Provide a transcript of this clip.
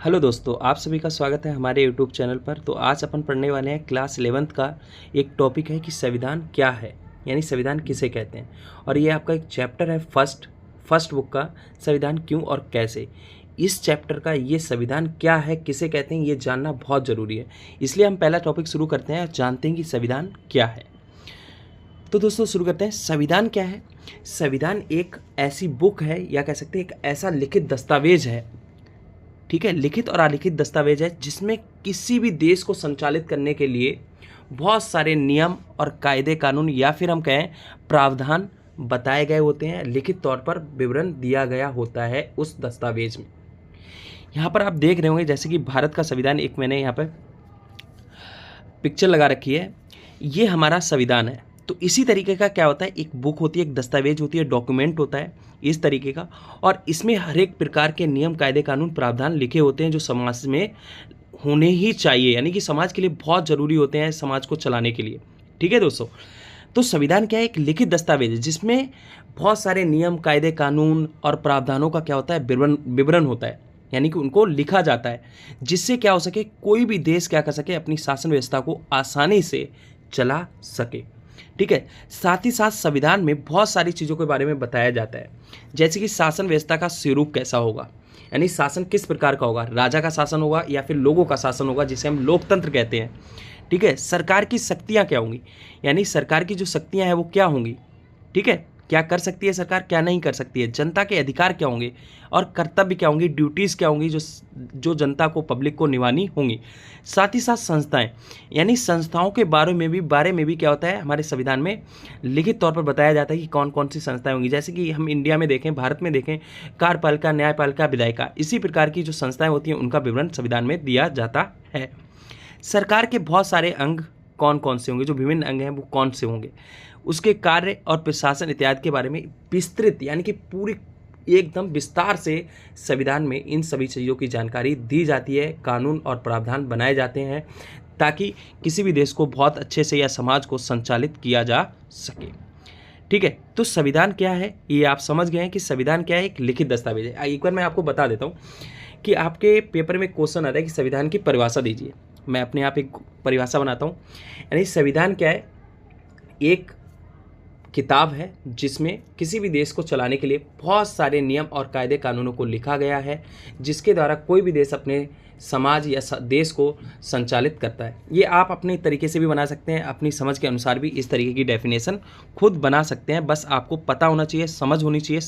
Hello दोस्तों, आप सभी का स्वागत है हमारे यूट्यूब चैनल पर। तो आज अपन पढ़ने वाले हैं क्लास 11th का एक टॉपिक है कि संविधान क्या है, यानी संविधान किसे कहते हैं। और ये आपका एक चैप्टर है फर्स्ट बुक का, संविधान क्यों और कैसे। इस चैप्टर का ये संविधान क्या है, किसे कहते हैं, ये जानना बहुत ज़रूरी है। इसलिए हम पहला टॉपिक शुरू करते हैं और जानते हैं कि संविधान क्या है। तो दोस्तों शुरू करते हैं। संविधान क्या है? संविधान एक ऐसी बुक है, या कह सकते हैं एक ऐसा लिखित दस्तावेज है, ठीक है, लिखित और अलिखित दस्तावेज है, जिसमें किसी भी देश को संचालित करने के लिए बहुत सारे नियम और कायदे कानून, या फिर हम कहें प्रावधान बताए गए होते हैं, लिखित तौर पर विवरण दिया गया होता है उस दस्तावेज में। यहाँ पर आप देख रहे होंगे जैसे कि भारत का संविधान, एक मैंने यहाँ पर पिक्चर लगा रखी है, ये हमारा संविधान है। तो इसी तरीके का क्या होता है, एक बुक होती है, एक दस्तावेज होती है, डॉक्यूमेंट होता है इस तरीके का, और इसमें हर एक प्रकार के नियम कायदे कानून प्रावधान लिखे होते हैं जो समाज में होने ही चाहिए, यानी कि समाज के लिए बहुत ज़रूरी होते हैं समाज को चलाने के लिए। ठीक है दोस्तों, तो संविधान क्या है? एक लिखित दस्तावेज है जिसमें बहुत सारे नियम कायदे कानून और प्रावधानों का क्या होता है, विवरण होता है, यानी कि उनको लिखा जाता है, जिससे क्या हो सके, कोई भी देश क्या कर सके, अपनी शासन व्यवस्था को आसानी से चला सके। ठीक है, साथ ही साथ संविधान में बहुत सारी चीज़ों के बारे में बताया जाता है, जैसे कि शासन व्यवस्था का स्वरूप कैसा होगा, यानी शासन किस प्रकार का होगा, राजा का शासन होगा या फिर लोगों का शासन होगा, जिसे हम लोकतंत्र कहते हैं। ठीक है, सरकार की शक्तियाँ क्या होंगी, यानी सरकार की जो शक्तियाँ हैं वो क्या होंगी, ठीक है, क्या कर सकती है सरकार, क्या नहीं कर सकती है, जनता के अधिकार क्या होंगे और कर्तव्य क्या होंगी, ड्यूटीज़ क्या होंगी जो जनता को, पब्लिक को निभानी होंगी। साथ ही साथ संस्थाएं, यानी संस्थाओं के बारे में भी क्या होता है, हमारे संविधान में लिखित तौर पर बताया जाता है कि कौन कौन सी संस्थाएं होंगी। जैसे कि हम इंडिया में देखें, भारत में देखें, कार्यपालिका, न्यायपालिका, विधायिका, इसी प्रकार की जो संस्थाएं होती हैं उनका विवरण संविधान में दिया जाता है। सरकार के बहुत सारे अंग कौन कौन से होंगे, जो विभिन्न अंग हैं वो कौन से होंगे, उसके कार्य और प्रशासन इत्यादि के बारे में विस्तृत, यानी कि पूरी एकदम विस्तार से संविधान में इन सभी चीज़ों की जानकारी दी जाती है। कानून और प्रावधान बनाए जाते हैं ताकि किसी भी देश को बहुत अच्छे से या समाज को संचालित किया जा सके। ठीक है, तो संविधान क्या है ये आप समझ गए हैं कि संविधान क्या है, एक लिखित दस्तावेज है। एक बार मैं आपको बता देता हूँ कि आपके पेपर में क्वेश्चन आता है कि संविधान की परिभाषा दीजिए। मैं अपने आप एक परिभाषा बनाता हूँ, यानी संविधान क्या है, एक किताब है जिसमें किसी भी देश को चलाने के लिए बहुत सारे नियम और कायदे कानूनों को लिखा गया है, जिसके द्वारा कोई भी देश अपने समाज या देश को संचालित करता है। ये आप अपने तरीके से भी बना सकते हैं, अपनी समझ के अनुसार भी इस तरीके की डेफिनेशन खुद बना सकते हैं, बस आपको पता होना चाहिए, समझ होनी चाहिए।